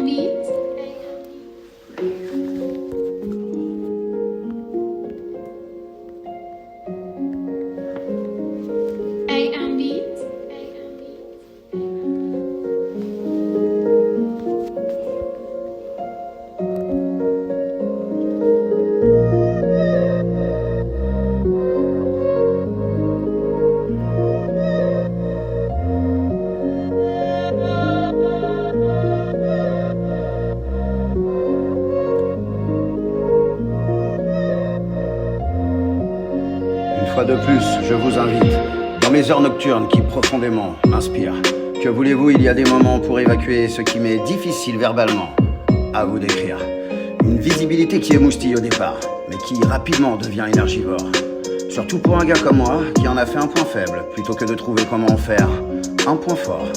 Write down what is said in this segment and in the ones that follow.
beat. AM beat. Une fois de plus, je vous invite dans mes heures nocturnes qui profondément m'inspirent. Que voulez-vous, il y a des moments pour évacuer ce qui m'est difficile verbalement à vous décrire. Une visibilité qui émoustille au départ, mais qui rapidement devient énergivore. Surtout pour un gars comme moi, qui en a fait un point faible, plutôt que de trouver comment en faire un point fort.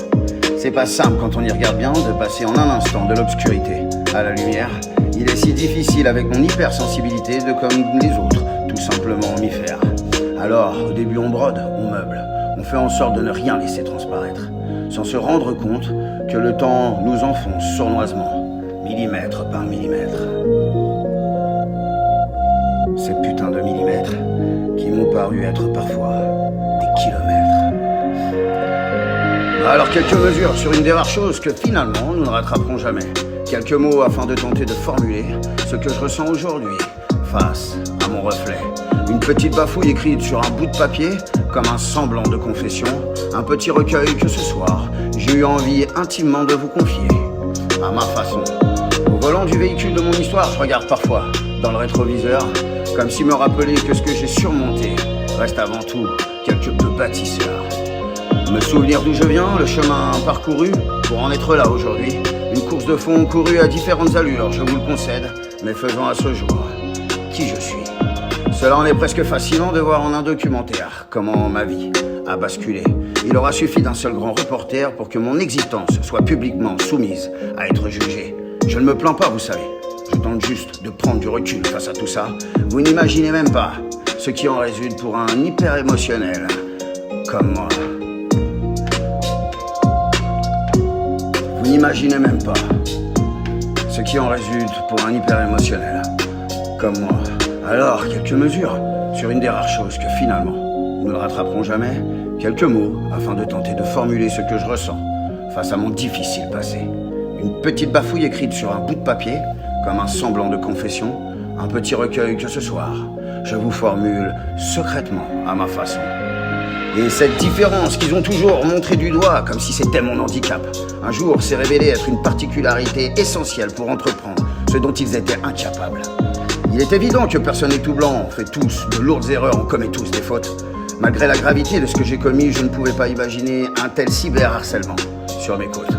C'est pas simple quand on y regarde bien, de passer en un instant de l'obscurité à la lumière. Il est si difficile avec mon hypersensibilité de, comme les autres, tout simplement m'y faire. Alors, au début on brode, on meuble, on fait en sorte de ne rien laisser transparaître, sans se rendre compte que le temps nous enfonce sournoisement, millimètre par millimètre. Ces putains de millimètres qui m'ont paru être parfois des kilomètres. Alors quelques mesures sur une des rares choses que finalement nous ne rattraperons jamais. Quelques mots afin de tenter de formuler ce que je ressens aujourd'hui face à mon reflet. Une petite bafouille écrite sur un bout de papier, comme un semblant de confession. Un petit recueil que ce soir, j'ai eu envie intimement de vous confier, à ma façon. Au volant du véhicule de mon histoire, je regarde parfois dans le rétroviseur, comme si me rappeler que ce que j'ai surmonté reste avant tout quelque peu bâtisseur. Me souvenir d'où je viens, le chemin parcouru pour en être là aujourd'hui. Une course de fond courue à différentes allures, je vous le concède, mais faisant à ce jour qui je suis. Cela en est presque fascinant de voir en un documentaire comment ma vie a basculé. Il aura suffi d'un seul grand reporter pour que mon existence soit publiquement soumise à être jugée. Je ne me plains pas, vous savez. Je tente juste de prendre du recul face à tout ça. Vous n'imaginez même pas ce qui en résulte pour un hyper émotionnel comme moi. Vous n'imaginez même pas ce qui en résulte pour un hyper émotionnel comme moi. Alors, quelques mesures sur une des rares choses que finalement nous ne rattraperons jamais. Quelques mots afin de tenter de formuler ce que je ressens face à mon difficile passé. Une petite bafouille écrite sur un bout de papier, comme un semblant de confession. Un petit recueil que ce soir, je vous formule secrètement à ma façon. Et cette différence qu'ils ont toujours montrée du doigt, comme si c'était mon handicap, un jour s'est révélé être une particularité essentielle pour entreprendre ce dont ils étaient incapables. Il est évident que personne n'est tout blanc, on fait tous de lourdes erreurs, on commet tous des fautes. Malgré la gravité de ce que j'ai commis, je ne pouvais pas imaginer un tel cyberharcèlement sur mes côtes.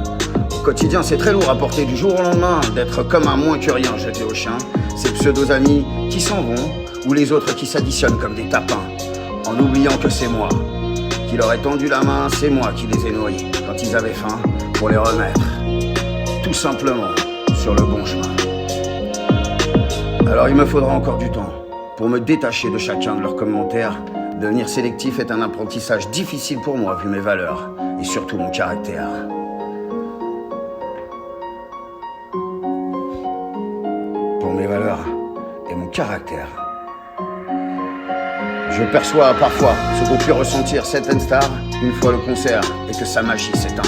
Au quotidien, c'est très lourd à porter du jour au lendemain, d'être comme un moins que rien jeté au chien. Ces pseudo-amis qui s'en vont, ou les autres qui s'additionnent comme des tapins, en oubliant que c'est moi qui leur ai tendu la main, c'est moi qui les ai noyés quand ils avaient faim, pour les remettre tout simplement sur le bon chemin. Alors il me faudra encore du temps pour me détacher de chacun de leurs commentaires. Devenir sélectif est un apprentissage difficile pour moi vu mes valeurs et surtout mon caractère. Pour mes valeurs et mon caractère. Je perçois parfois ce qu'ont pu ressentir certaines stars une fois le concert et que sa magie s'éteint.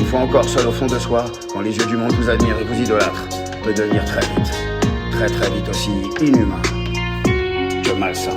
Une fois encore seul au fond de soi, quand les yeux du monde vous admirent et vous idolâtrent, peut devenir très vite aussi inhumain que malsain.